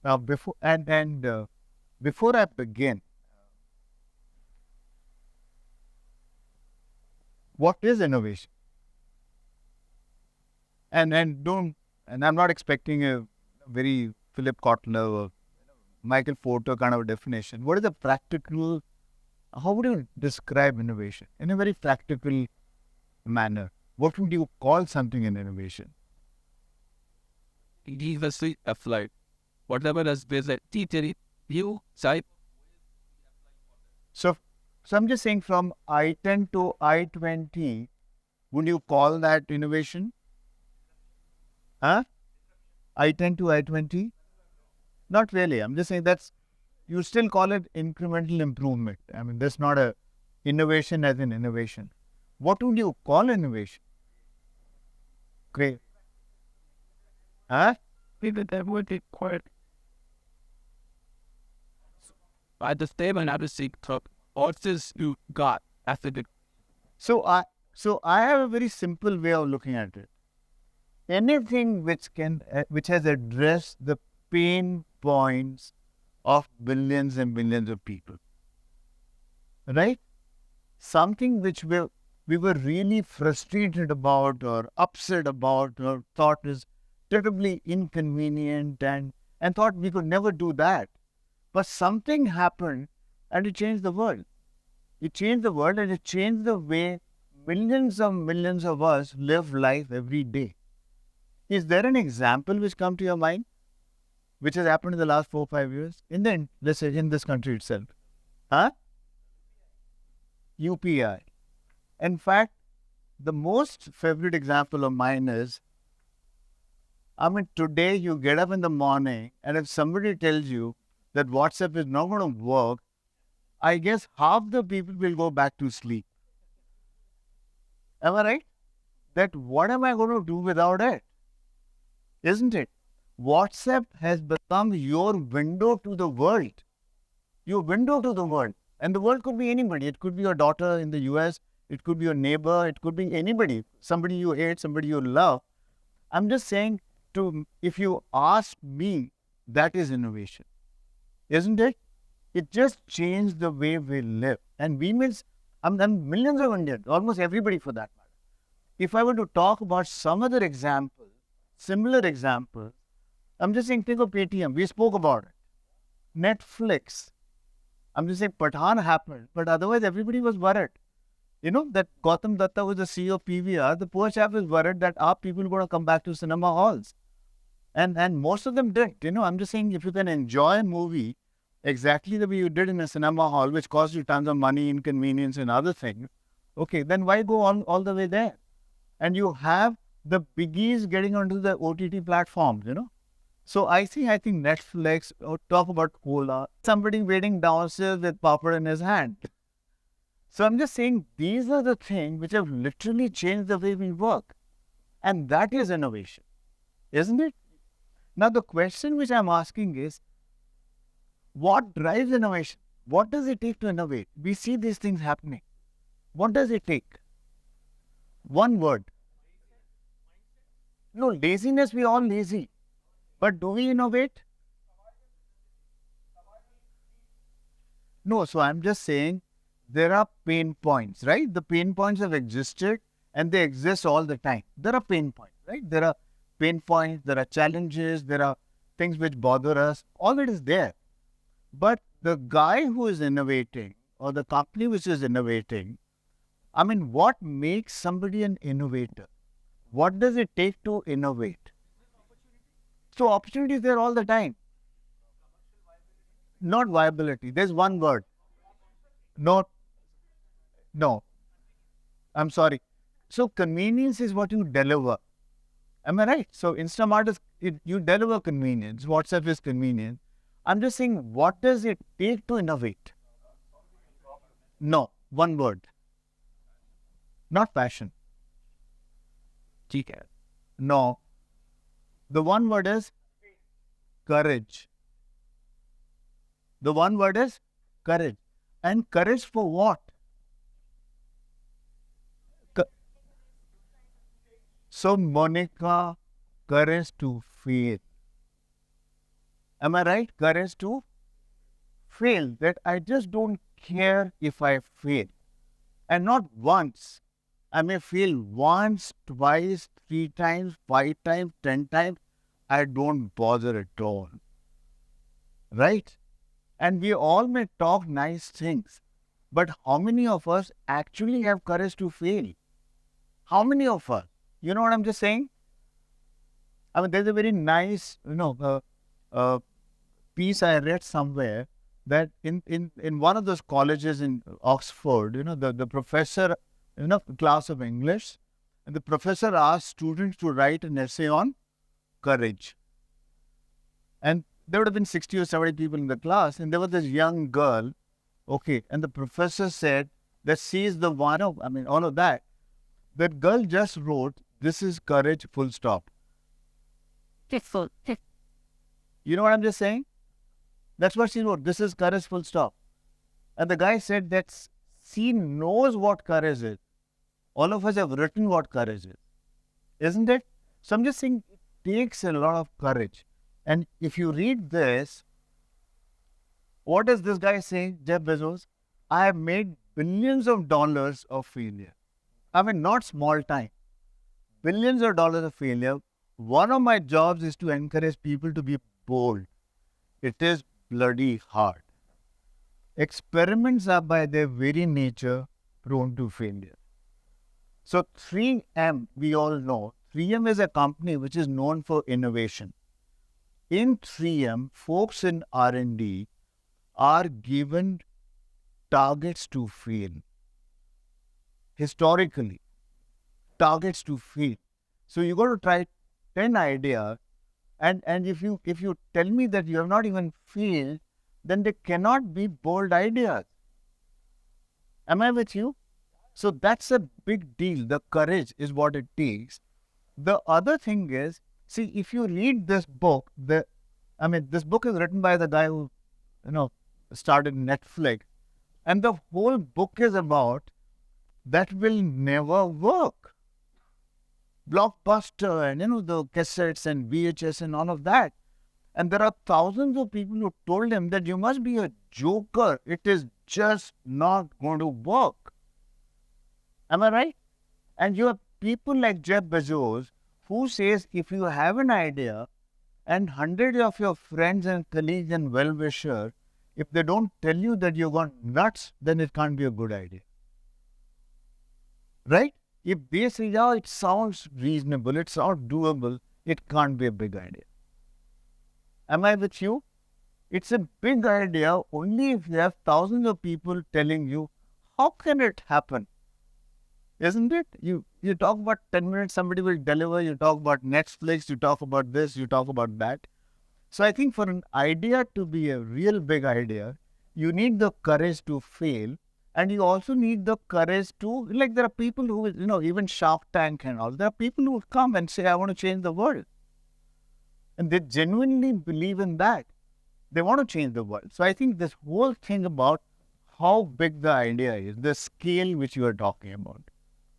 Before I begin, what is innovation? And don't and I'm not expecting a very Philip Kotler or Michael Porter kind of a definition. What is the practical? How would you describe innovation in a very practical manner? What would you call something an innovation? Previously applied. Whatever has been a teacher, you type. So, so I'm just saying from I-10 to I-20, would you call that innovation? Huh? I-10 to I-20? Not really. I'm just saying you still call it incremental improvement. I mean, that's not a innovation as an innovation. What would you call innovation? Great. Huh? People that would be quite. At the same and at the same time, what is you got after the So I have a very simple way of looking at it. Anything which has addressed the pain points of billions and billions of people, right? Something which we were really frustrated about or upset about or thought is terribly inconvenient and thought we could never do that. But something happened and it changed the world. It changed the world and it changed the way millions of us live life every day. Is there an example which come to your mind which has happened in the last 4 or 5 years let's say in this country itself? Huh? UPI. In fact, the most favorite example of mine is, I mean, today you get up in the morning and if somebody tells you that WhatsApp is not going to work, I guess half the people will go back to sleep. Am I right? That what am I going to do without it? Isn't it? WhatsApp has become your window to the world. Your window to the world. And the world could be anybody. It could be your daughter in the US. It could be your neighbor. It could be anybody. Somebody you hate, somebody you love. I'm just saying, if you ask me, that is innovation. Isn't it? It just changed the way we live. And we means, and millions of Indians, almost everybody for that matter. If I were to talk about some other example, similar example, I'm just saying, think of Paytm. We spoke about it. Netflix. I'm just saying Pathan happened, but otherwise everybody was worried. You know, that Gautam Datta was the CEO of PVR. The poor chap is worried that are people going to come back to cinema halls? And most of them did. You know, I'm just saying if you can enjoy a movie exactly the way you did in a cinema hall, which costs you tons of money, inconvenience, and other things, okay, then why go on all the way there? And you have the biggies getting onto the OTT platforms, you know. So I think Netflix, or talk about cola, somebody waiting downstairs with popper in his hand. So I'm just saying these are the things which have literally changed the way we work. And that is innovation, isn't it? Now the question which I'm asking is, what drives innovation? What does it take to innovate? We see these things happening. What does it take? One word. No, laziness, we all lazy. But do we innovate? No, so I'm just saying there are pain points, right? The pain points have existed and they exist all the time. There are pain points, right? There are pain points, there are challenges, there are things which bother us. All it is there. But the guy who is innovating or the company which is innovating, I mean, what makes somebody an innovator? What does it take to innovate? So opportunity is there all the time. Not viability. There's one word. No, no. I'm sorry. So convenience is what you deliver. Am I right? So Instamart is you deliver convenience. WhatsApp is convenient. I'm just saying, what does it take to innovate? No, one word. Not passion. TK? No. The one word is courage. The one word is courage. And courage for what? So, Monica, courage to fail. Am I right? Courage to fail. That I just don't care if I fail. And not once. I may fail once, twice, 3 times, 5 times, 10 times. I don't bother at all. Right? And we all may talk nice things. But how many of us actually have courage to fail? How many of us? You know what I'm just saying? I mean, there's a very nice, piece I read somewhere that in one of those colleges in Oxford, the professor, class of English, and the professor asked students to write an essay on courage. And there would have been 60 or 70 people in the class, and there was this young girl, okay, and the professor said that she is the one of, all of that. That girl just wrote, "This is courage, full stop." You know what I'm just saying? That's what she wrote. "This is courage, full stop." And the guy said that she knows what courage is. All of us have written what courage is. Isn't it? So I'm just saying it takes a lot of courage. And if you read this, what does this guy say, Jeff Bezos? "I have made billions of dollars of failure." I mean, not small time. Billions of dollars of failure. One of my jobs is to encourage people to be bold. It is bloody hard. Experiments are by their very nature prone to failure. So 3M, we all know, 3M is a company which is known for innovation. In 3M, folks in R&D are given targets to fail. Historically, targets to fail. So you got to try 10 ideas, and if you tell me that you have not even failed, then they cannot be bold ideas. Am I with you? So that's a big deal. The courage is what it takes. The other thing is, see, if you read this book, this book is written by the guy who, started Netflix, and the whole book is about that will never work. Blockbuster and, the cassettes and VHS and all of that. And there are thousands of people who told him that you must be a joker. It is just not going to work. Am I right? And you have people like Jeff Bezos who says if you have an idea and hundreds of your friends and colleagues and well-wishers, if they don't tell you that you're gone nuts, then it can't be a good idea. Right? If they say, yeah, it sounds reasonable, it sounds doable, it can't be a big idea. Am I with you? It's a big idea only if you have thousands of people telling you, how can it happen? Isn't it? You talk about 10 minutes, somebody will deliver, you talk about Netflix, you talk about this, you talk about that. So I think for an idea to be a real big idea, you need the courage to fail. And you also need the courage to, like there are people who, even Shark Tank and all, there are people who come and say, I want to change the world. And they genuinely believe in that. They want to change the world. So I think this whole thing about how big the idea is, the scale which you are talking about,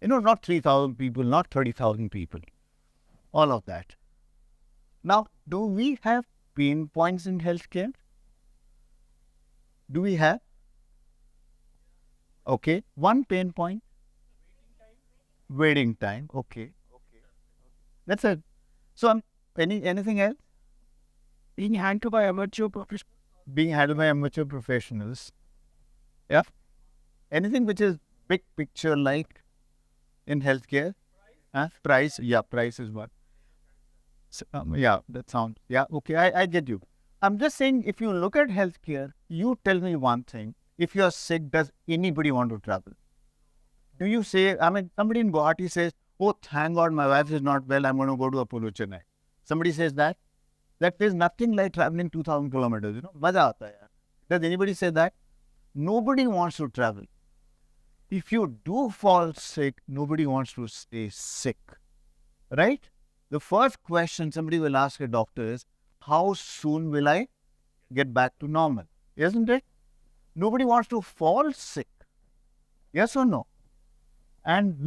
not 3,000 people, not 30,000 people, all of that. Now, do we have pain points in healthcare? Do we have? Okay, one pain point. Waiting time. Okay. That's it. So, anything else? Being handled by amateur professionals. Being handled by amateur professionals. Yeah. Anything which is big picture like in healthcare? Price. Yeah, price is one. So, that sounds. Yeah, okay, I get you. I'm just saying, if you look at healthcare, you tell me one thing. If you're sick, does anybody want to travel? Do you say, somebody in Guwahati says, oh, thank God my wife is not well, I'm going to go to Apollo Chennai. Somebody says that. That there's nothing like traveling 2,000 kilometers, Maza aata hai. Does anybody say that? Nobody wants to travel. If you do fall sick, nobody wants to stay sick. Right? The first question somebody will ask a doctor is, how soon will I get back to normal? Isn't it? Nobody wants to fall sick. Yes or no? And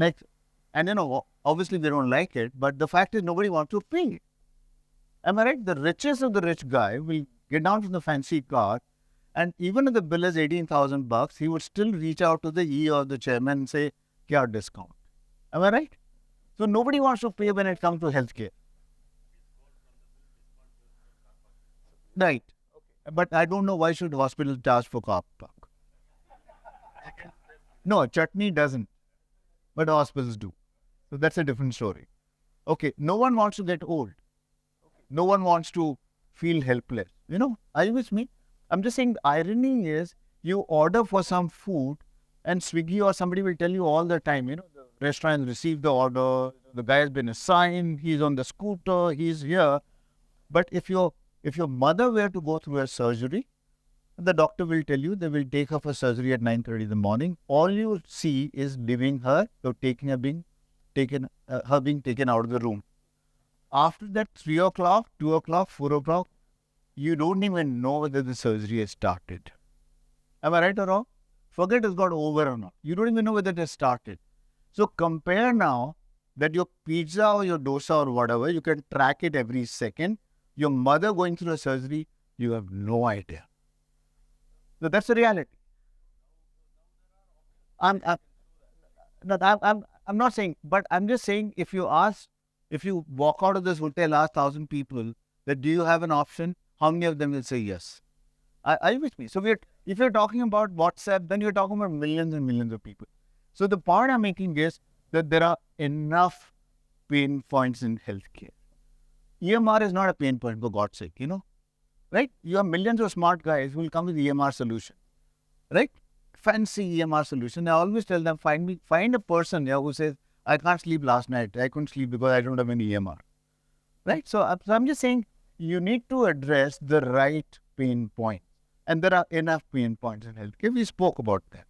obviously they don't like it, but the fact is nobody wants to pay. Am I right? The richest of the rich guy will get down from the fancy car, and even if the bill is $18,000, he would still reach out to the E or the chairman and say, "Kya discount?" Am I right? So nobody wants to pay when it comes to healthcare. Right. But I don't know why should hospitals charge for car park. No, chutney doesn't, but hospitals do. So that's a different story. Okay, no one wants to get old. No one wants to feel helpless. Are you with me? I'm just saying the irony is you order for some food and Swiggy or somebody will tell you all the time, the restaurant received the order, the guy has been assigned, he's on the scooter, he's here. But if your mother were to go through a surgery, the doctor will tell you they will take her for surgery at 9:30 in the morning. All you see is leaving her or her being taken out of the room. After that, 3 o'clock, 2 o'clock, 4 o'clock, you don't even know whether the surgery has started. Am I right or wrong? Forget it's got over or not. You don't even know whether it has started. So compare now that your pizza or your dosa or whatever, you can track it every second. Your mother going through a surgery, you have no idea. So that's the reality. I'm not saying, but I'm just saying if you walk out of this hotel, ask 1,000 people that do you have an option, how many of them will say yes? Are you with me? So if you're talking about WhatsApp, then you're talking about millions and millions of people. So the point I'm making is that there are enough pain points in healthcare. EMR is not a pain point, for God's sake, right? You have millions of smart guys who will come with EMR solution, right? Fancy EMR solution. I always tell them, find a person who says, I can't sleep last night. I couldn't sleep because I don't have any EMR, right? So I'm just saying you need to address the right pain point. And there are enough pain points in healthcare. We spoke about that.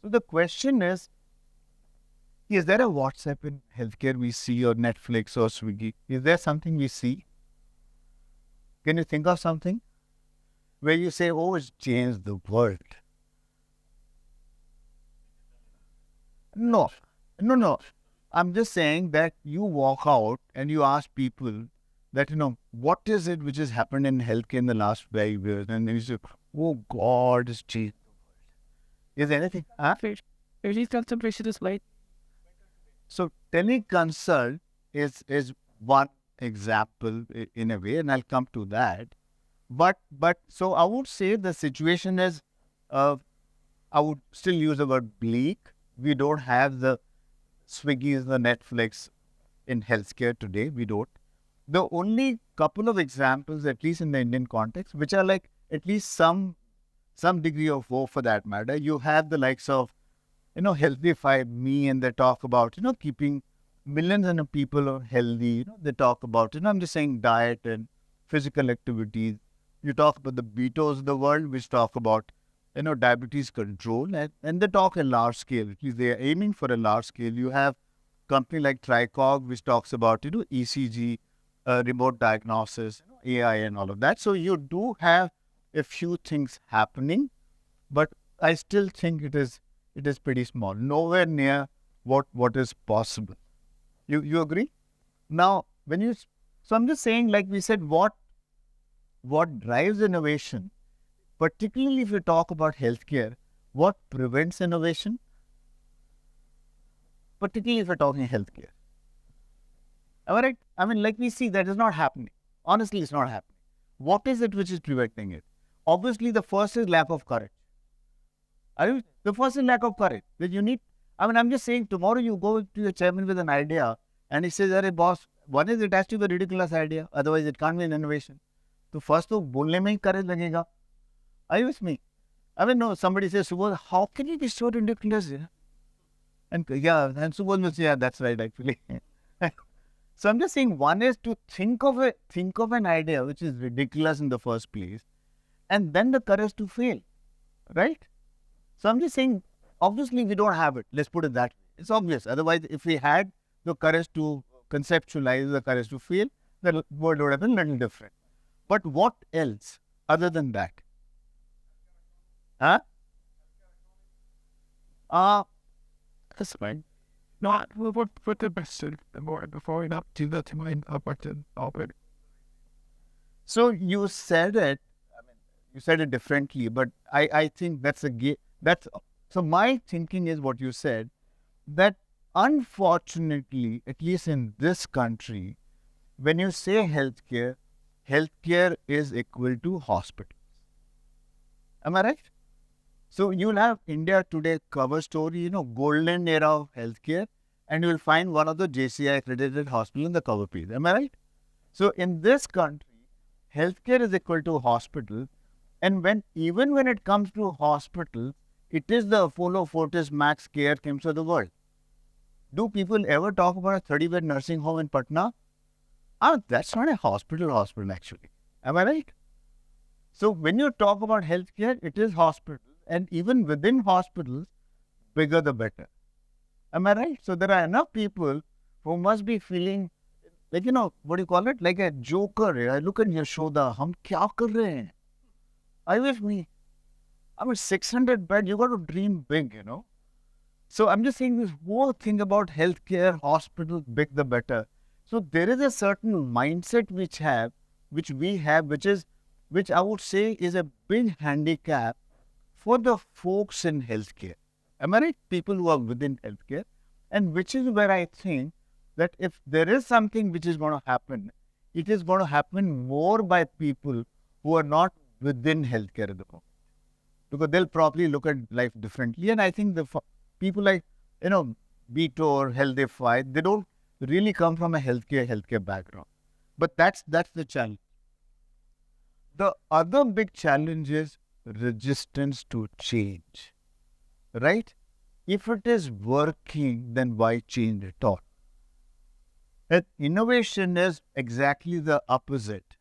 So the question is there a WhatsApp in healthcare we see, or Netflix or Swiggy? Is there something we see? Can you think of something where you say, oh, it's changed the world? No. I'm just saying that you walk out and you ask people that, what is it which has happened in healthcare in the last 5 years? And then you say, oh, God, it's changed the world. Is there anything? Teleconsultation is late. So teleconsult is one example in a way, and I'll come to that. But so I would say the situation is, I would still use the word bleak. We don't have the Swiggy's, the Netflix in healthcare today. We don't. The only couple of examples, at least in the Indian context, which are like at least some degree of hope for that matter. You have the likes of, Healthify Me, and they talk about, keeping millions of people healthy. They talk about, I'm just saying diet and physical activities. You talk about the Betos of the world, which talk about, diabetes control, and they talk a large scale. At least they are aiming for a large scale. You have company like Tricog, which talks about, ECG, remote diagnosis, AI and all of that. So you do have a few things happening, but I still think it is pretty small, nowhere near what is possible. You agree? Now, so I'm just saying, like we said, what drives innovation, particularly if you talk about healthcare, what prevents innovation? Particularly if you're talking healthcare. Am I right? I mean, like we see, that is not happening. Honestly, it's not happening. What is it which is preventing it? Obviously, the first is lack of courage. The first is lack of courage. That you need. I mean, I'm just saying, tomorrow you go to your chairman with an idea and he says, "Arey boss, one is it has to be a ridiculous idea, otherwise it can't be an innovation." So first, to बोलने में ही courage लगेगा. Are you with me? I mean, no, somebody says, "Subodh, how can you be so ridiculous?" And Subodh will say, "Yeah, that's right, actually." So I'm just saying, one is to think of an idea which is ridiculous in the first place, and then the courage to fail, right? So I'm just saying, obviously we don't have it. Let's put it that way. It's obvious. Otherwise, if we had the courage to conceptualize, the courage to fail, the world would have been a little different. But what else other than that? Huh? That's fine. Not what the best more before we not do that to my button already. So you said it. You said it differently, but I think so my thinking is what you said, that unfortunately, at least in this country, when you say healthcare, healthcare is equal to hospital. Am I right? So you'll have India Today cover story, golden era of healthcare, and you'll find one of the JCI accredited hospital in the cover page. Am I right? So in this country, healthcare is equal to hospital, and even when it comes to hospital, it is the Apollo Fortis Max Care KIMS of the world. Do people ever talk about a 30-bed nursing home in Patna? That's not a hospital actually. Am I right? So when you talk about healthcare, it is hospital, and even within hospitals, bigger the better. Am I right? So there are enough people who must be feeling like, what do you call it? Like a joker. I look at Yashoda, hum kya kar rahe hain? I wish me. 600 bed, you got to dream big, So I'm just saying this whole thing about healthcare, hospitals, big the better. So there is a certain mindset which we have, which I would say is a big handicap for the folks in healthcare. Am I right? People who are within healthcare. And which is where I think that if there is something which is going to happen, it is going to happen more by people who are not within healthcare at the moment. Because they'll probably look at life differently. And I think the people like, Beto or Healthify, they don't really come from a healthcare background. But that's the challenge. The other big challenge is resistance to change, right? If it is working, then why change at all? And innovation is exactly the opposite.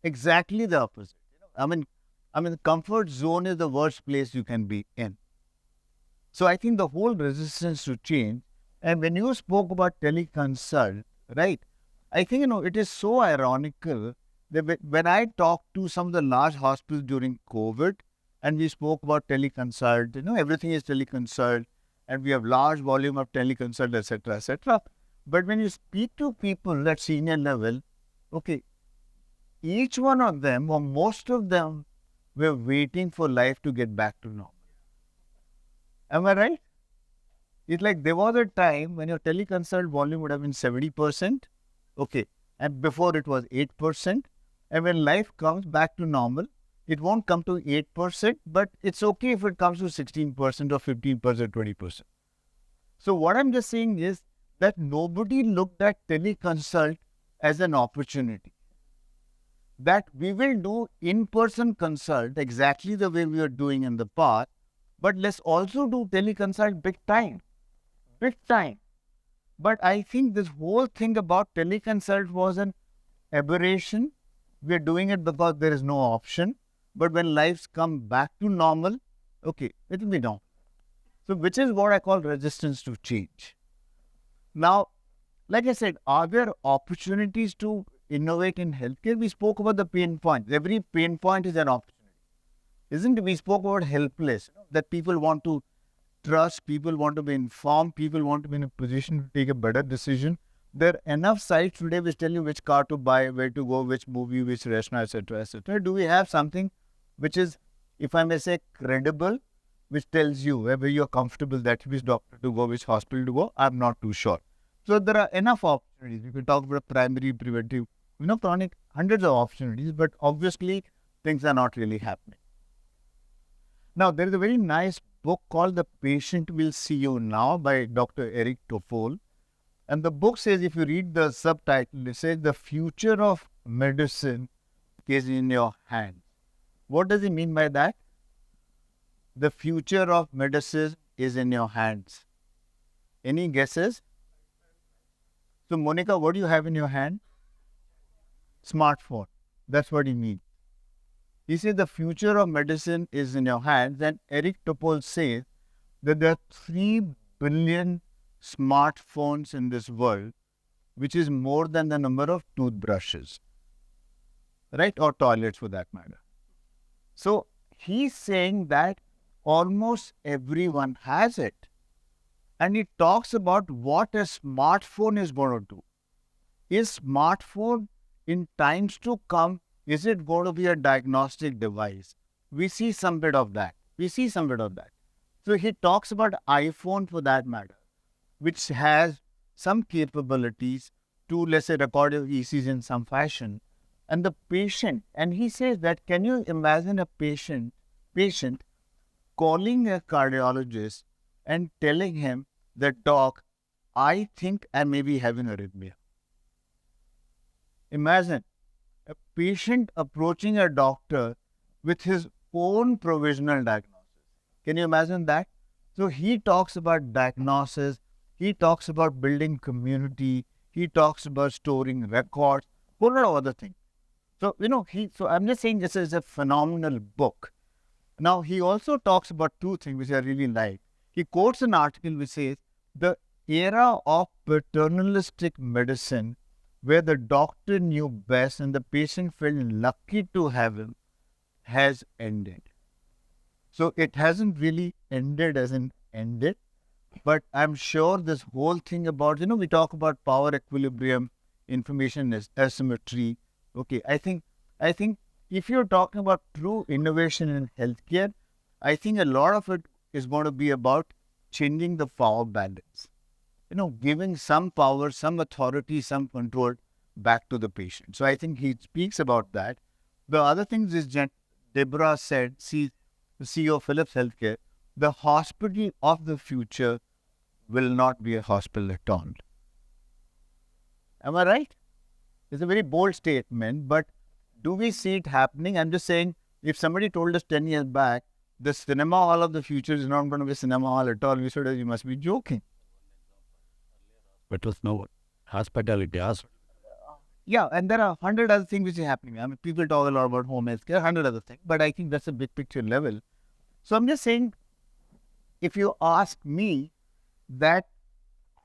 Exactly the opposite. I mean, the comfort zone is the worst place you can be in. So I think the whole resistance to change, and when you spoke about teleconsult, right? I think, it is so ironical that when I talked to some of the large hospitals during COVID, and we spoke about teleconsult, everything is teleconsult, and we have large volume of teleconsult, etc., etc. But when you speak to people at senior level, okay, each one of them, or most of them, were waiting for life to get back to normal. Am I right? It's like there was a time when your teleconsult volume would have been 70%, okay, and before it was 8%, and when life comes back to normal, it won't come to 8%, but it's okay if it comes to 16% or 15%, 20%. So what I'm just saying is that nobody looked at teleconsult as an opportunity. That we will do in-person consult exactly the way we are doing in the past, but let's also do teleconsult big time. Big time. But I think this whole thing about teleconsult was an aberration. We are doing it because there is no option. But when lives come back to normal, okay, it will be normal. So which is what I call resistance to change. Now, like I said, are there opportunities to innovate in healthcare? We spoke about the pain points. Every pain point is an opportunity. Isn't it? We spoke about helpless, that people want to trust, people want to be informed, people want to be in a position to take a better decision. There are enough sites today which tell you which car to buy, where to go, which movie, which restaurant, etc., etc. Do we have something which is, if I may say, credible, which tells you whether you're comfortable that which doctor to go, which hospital to go? I'm not too sure. So there are enough opportunities. We could talk about primary, preventive, chronic, hundreds of opportunities, but obviously things are not really happening. Now, there is a very nice book called The Patient Will See You Now by Dr. Eric Topol. And the book says, if you read the subtitle, it says, the future of medicine is in your hands. What does he mean by that? The future of medicine is in your hands. Any guesses? So, Monica, what do you have in your hand? Smartphone. That's what he means. He says the future of medicine is in your hands. And Eric Topol says that there are 3 billion smartphones in this world, which is more than the number of toothbrushes, right? Or toilets for that matter. So he's saying that almost everyone has it. And he talks about what a smartphone is going to do. Is smartphone in times to come Is it going to be a diagnostic device? We see some bit of that. So he talks about iPhone for that matter, which has some capabilities to, let's say, record your ECG in some fashion. And the patient, and he says that, can you imagine a patient calling a cardiologist and telling him that, doc, I think I may be having arrhythmia. Imagine a patient approaching a doctor with his own provisional diagnosis. Can you imagine that? So he talks about diagnosis, he talks about building community, he talks about storing records, whole lot of other things. So, so I'm just saying this is a phenomenal book. Now, he also talks about two things which I really like. He quotes an article which says, the era of paternalistic medicine, where the doctor knew best and the patient felt lucky to have him, has ended. So it hasn't really ended as in ended, but I'm sure this whole thing about, we talk about power equilibrium, information asymmetry. Okay, I think if you're talking about true innovation in healthcare, I think a lot of it is going to be about changing the power balance. Giving some power, some authority, some control back to the patient. So I think he speaks about that. The other things is Deborah said, the CEO of Philips Healthcare, the hospital of the future will not be a hospital at all. Am I right? It's a very bold statement, but do we see it happening? I'm just saying, if somebody told us 10 years back, the cinema hall of the future is not going to be a cinema hall at all, we said, you must be joking. But was no hospitality. Yeah, and there are 100 other things which are happening. I mean, people talk a lot about home healthcare, 100 other things, but I think that's a big picture level. So I'm just saying, if you ask me that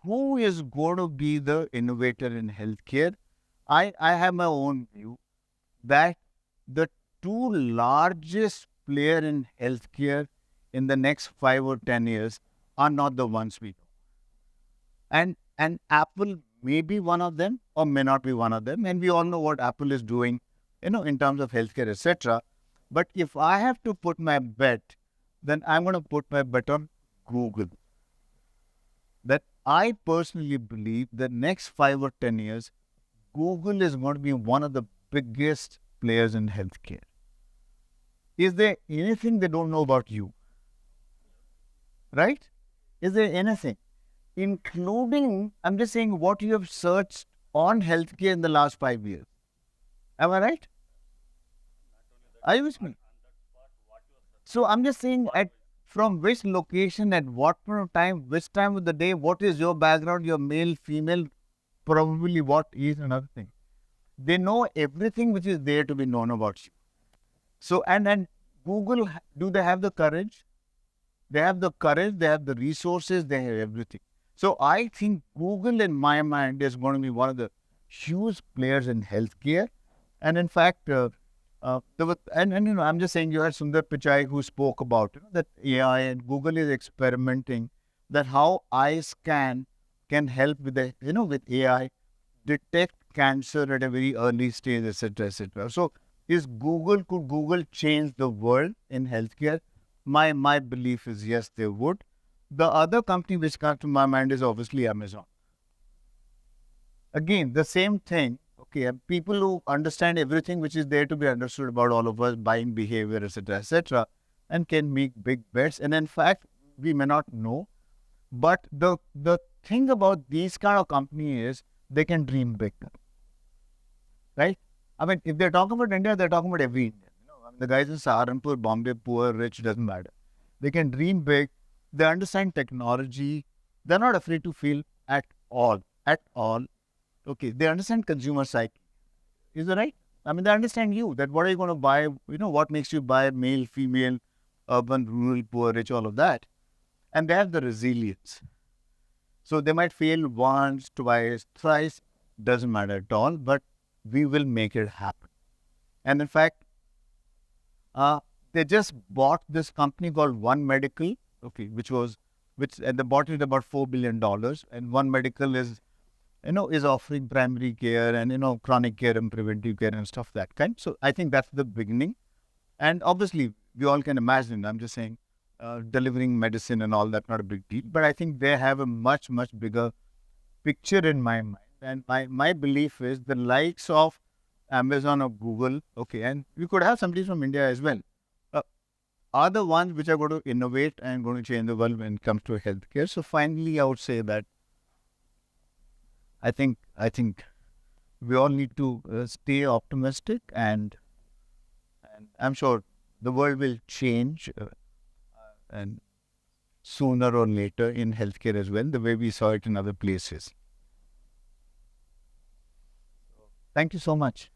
who is going to be the innovator in healthcare, I have my own view that the two largest players in healthcare in the next 5 or 10 years are not the ones we know. And Apple may be one of them or may not be one of them. And we all know what Apple is doing, in terms of healthcare, etc. But if I have to put my bet, then I'm going to put my bet on Google. That I personally believe the next 5 or 10 years, Google is going to be one of the biggest players in healthcare. Is there anything they don't know about you? Right? Is there anything? Including, I'm just saying, what you have searched on healthcare in the last 5 years. Am I right? Are you with me? So I'm just saying, from which location, at what point of time, which time of the day, what is your background, your male, female, probably what is another thing. They know everything which is there to be known about you. So, and Google, do they have the courage? They have the courage, they have the resources, they have everything. So I think Google, in my mind, is going to be one of the huge players in healthcare. And in fact, I'm just saying, you had Sundar Pichai who spoke about that AI, and Google is experimenting that how eye scan can help with with AI detect cancer at a very early stage, etc., etc. So could Google change the world in healthcare? My belief is yes, they would. The other company which comes to my mind is obviously Amazon. Again, the same thing. Okay, people who understand everything which is there to be understood about all of us, buying behavior, etc., and can make big bets. And in fact, we may not know, but the thing about these kind of companies is they can dream big, right? I mean, if they're talking about India, they're talking about every Indian. The guys in Saharanpur, Bombay, poor, rich, doesn't matter. They can dream big. They understand technology. They're not afraid to fail at all. Okay, they understand consumer psyche. Is that right? I mean, they understand you, that what are you going to buy, what makes you buy male, female, urban, rural, poor, rich, all of that. And they have the resilience. So they might fail once, twice, thrice, doesn't matter at all, but we will make it happen. And in fact, they just bought this company called One Medical, okay, which they bought it about $4 billion. And One Medical is is offering primary care and, chronic care and preventive care and stuff that kind. So I think that's the beginning. And obviously, we all can imagine, I'm just saying, delivering medicine and all that, not a big deal. But I think they have a much, much bigger picture in my mind. And my belief is the likes of Amazon or Google, okay, and we could have somebody from India as well, are the ones which are going to innovate and going to change the world when it comes to healthcare. So finally, I would say that I think we all need to stay optimistic, and I'm sure the world will change, and sooner or later in healthcare as well, the way we saw it in other places. Thank you so much.